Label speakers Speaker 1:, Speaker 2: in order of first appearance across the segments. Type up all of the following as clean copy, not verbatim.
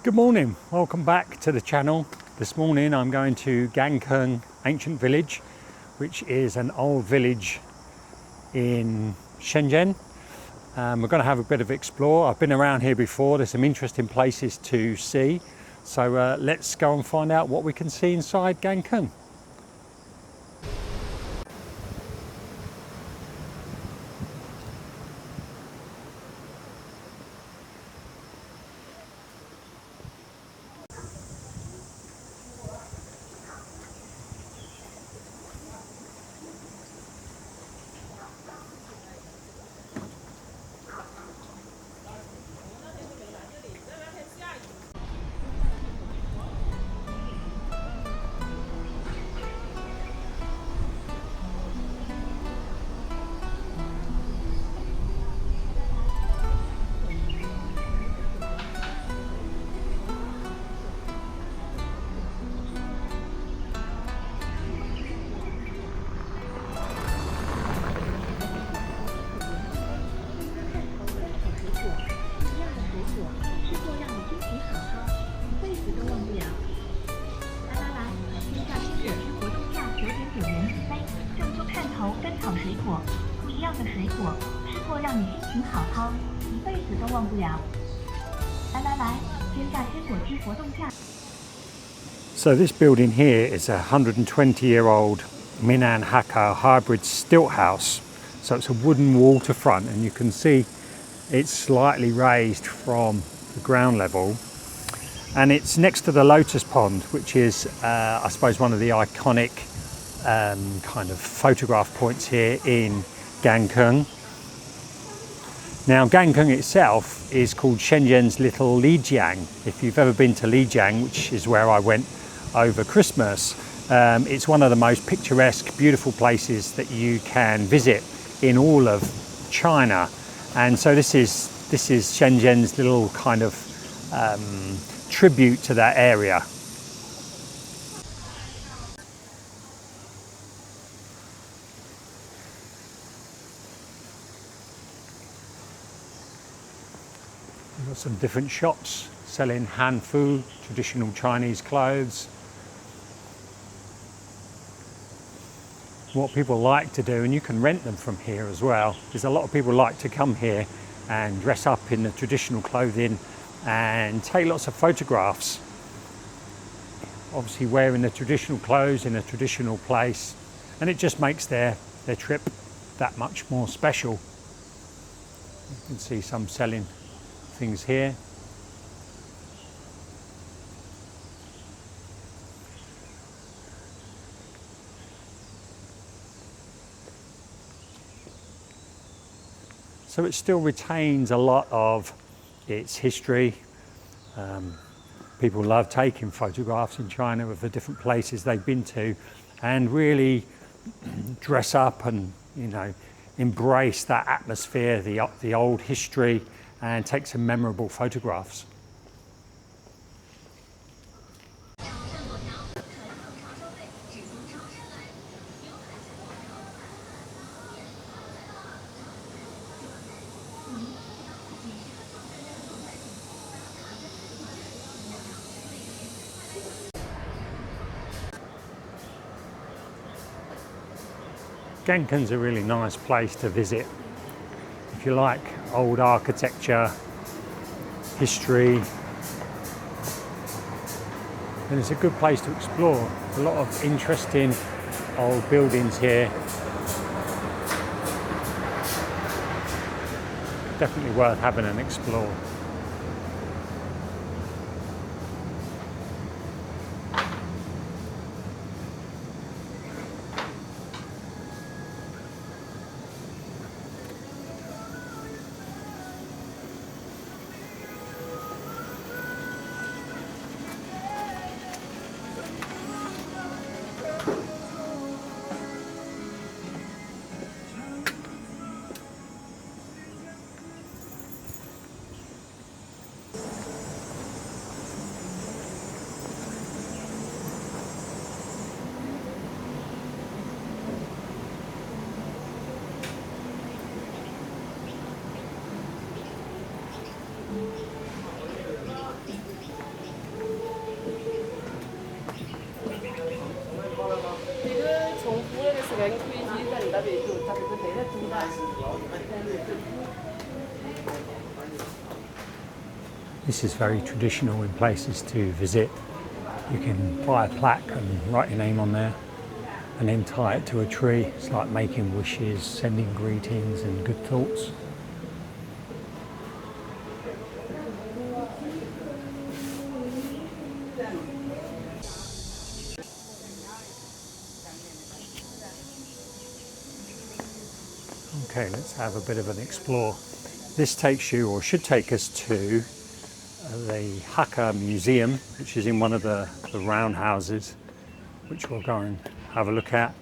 Speaker 1: Good morning, welcome back to the channel. This morning I'm going to Gankeng ancient village, which is an old village in Shenzhen. We're going to have a bit of explore. I've been around here before, there's some interesting places to see. So let's go and find out what we can see inside Gankeng. So this building here is a 120-year-old Minnan Hakka hybrid stilt house. So it's a wooden waterfront, and you can see it's slightly raised from the ground level. And it's next to the lotus pond, which is, I suppose, one of the iconic kind of photograph points here in Gankeng. Now, Gankeng itself is called Shenzhen's little Lijiang. If you've ever been to Lijiang, which is where I went over Christmas, it's one of the most picturesque, beautiful places that you can visit in all of China. And so this is Shenzhen's little kind of tribute to that area. We've got some different shops selling Han Fu, traditional Chinese clothes. What people like to do, and you can rent them from here as well, is a lot of people like to come here and dress up in the traditional clothing and take lots of photographs. Obviously wearing the traditional clothes in a traditional place, and it just makes their trip that much more special. You can see some selling things here. So it still retains a lot of its history. People love taking photographs in China of the different places they've been to, and really dress up and, you know, embrace that atmosphere, the old history, and take some memorable photographs. Gankeng's a really nice place to visit. If you like old architecture, history, then it's a good place to explore. A lot of interesting old buildings here. Definitely worth having an explore. This is very traditional in places to visit. You can buy a plaque and write your name on there and then tie it to a tree. It's like making wishes, sending greetings and good thoughts. Okay, let's have a bit of an explore. This takes you, or should take us, to the Hakka Museum, which is in one of the roundhouses, which we'll go and have a look at.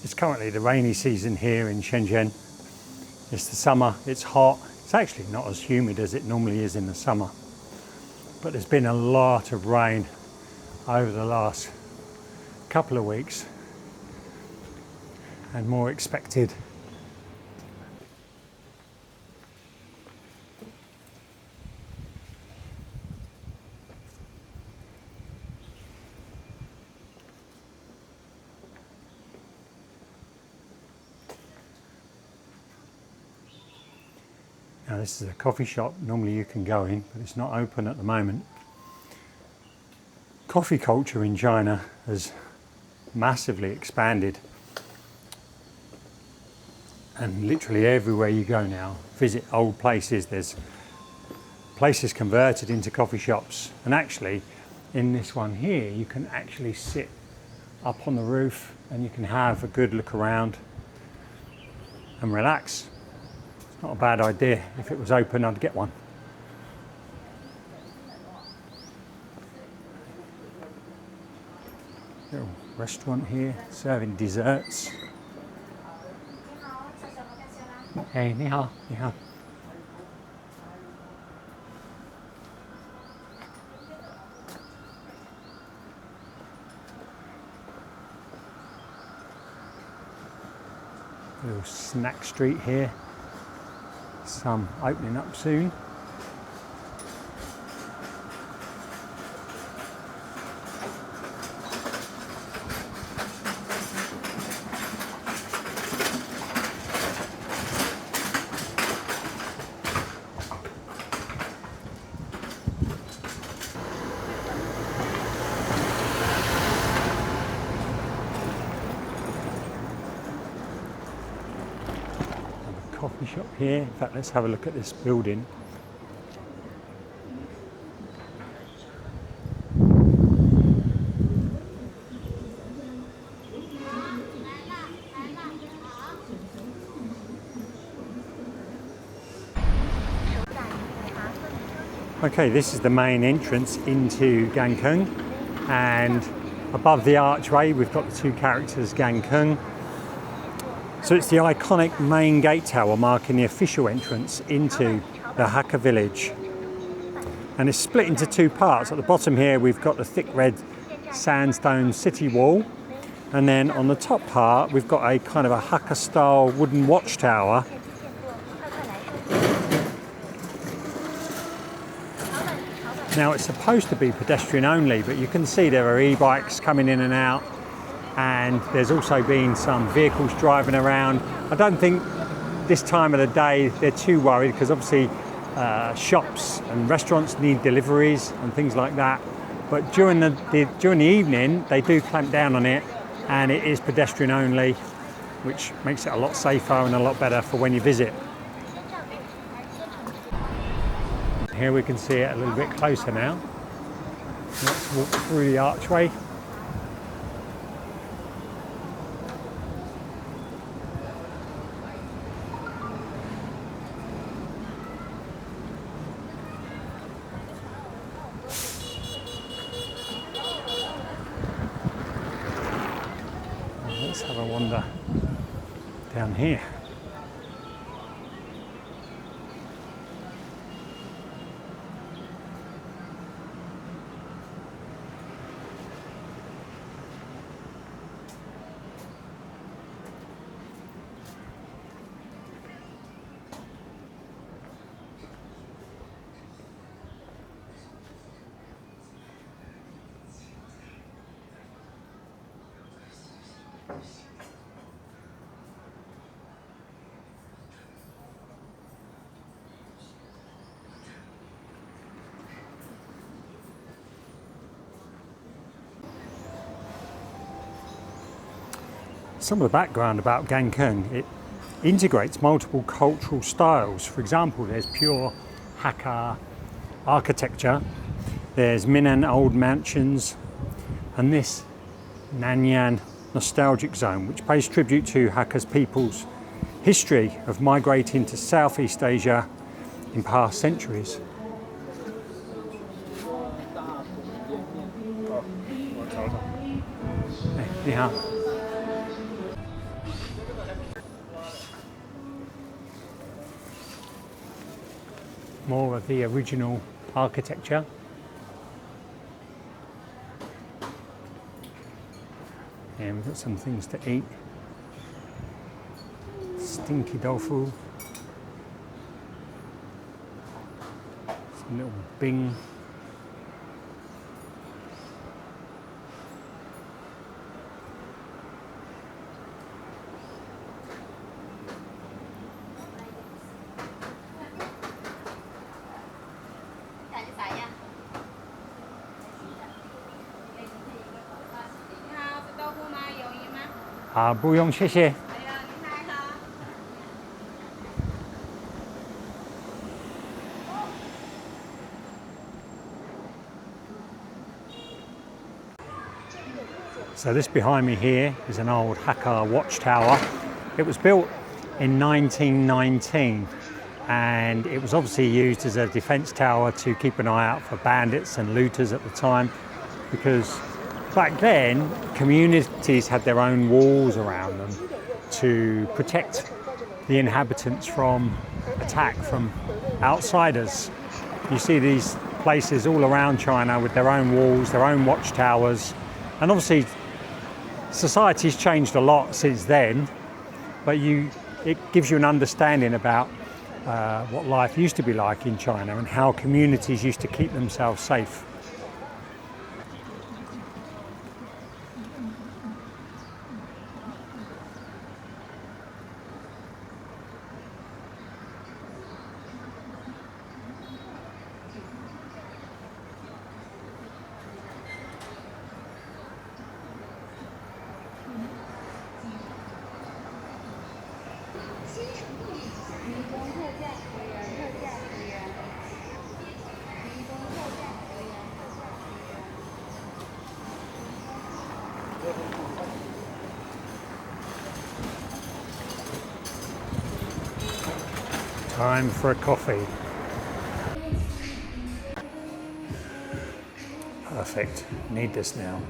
Speaker 1: It's currently the rainy season here in Shenzhen. It's the summer, it's hot. It's actually not as humid as it normally is in the summer. But there's been a lot of rain over the last couple of weeks and more expected. Now this is a coffee shop, normally you can go in, but it's not open at the moment. Coffee culture in China has massively expanded, and literally everywhere you go now, visit old places, there's places converted into coffee shops. And actually in this one here you can actually sit up on the roof and you can have a good look around and relax. Not a bad idea. If it was open, I'd get one. Little restaurant here, serving desserts. Hey, 你好，你好。Little snack street here. Some opening up soon. Coffee shop here. In fact, let's have a look at this building. Okay, this is the main entrance into Gankeng, and above the archway we've got the two characters Gankeng. So it's the iconic main gate tower marking the official entrance into the Hakka village. And it's split into two parts. At the bottom here we've got the thick red sandstone city wall, and then on the top part we've got a kind of a Hakka style wooden watchtower. Now it's supposed to be pedestrian only, but you can see there are e-bikes coming in and out, and there's also been some vehicles driving around. I don't think this time of the day they're too worried, because obviously shops and restaurants need deliveries and things like that. But during the evening, they do clamp down on it, and it is pedestrian only, which makes it a lot safer and a lot better for when you visit. Here we can see it a little bit closer now. Let's walk through the archway. Let's have a wander down here. Some of the background about Gankeng, it integrates multiple cultural styles. For example, there's pure Hakka architecture, there's Minnan old mansions, and this Nanyang nostalgic zone, which pays tribute to Hakka's people's history of migrating to Southeast Asia in past centuries. Yeah. More of the original architecture. And we've got some things to eat. Stinky tofu. Some little bing. Ah, 不用，谢谢。So this behind me here is an old Hakka watchtower. It was built in 1919, and it was obviously used as a defence tower to keep an eye out for bandits and looters at the time, because back then communities had their own walls around them to protect the inhabitants from attack from outsiders. You see these places all around China with their own walls, their own watchtowers, and obviously society's changed a lot since then, but it gives you an understanding about what life used to be like in China and how communities used to keep themselves safe. Time for a coffee. Perfect. Need this now.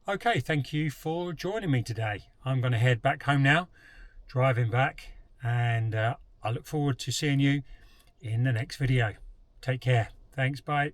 Speaker 1: Okay, thank you for joining me today. I'm going to head back home now, driving back, and I look forward to seeing you in the next video. Take care. Thanks, bye.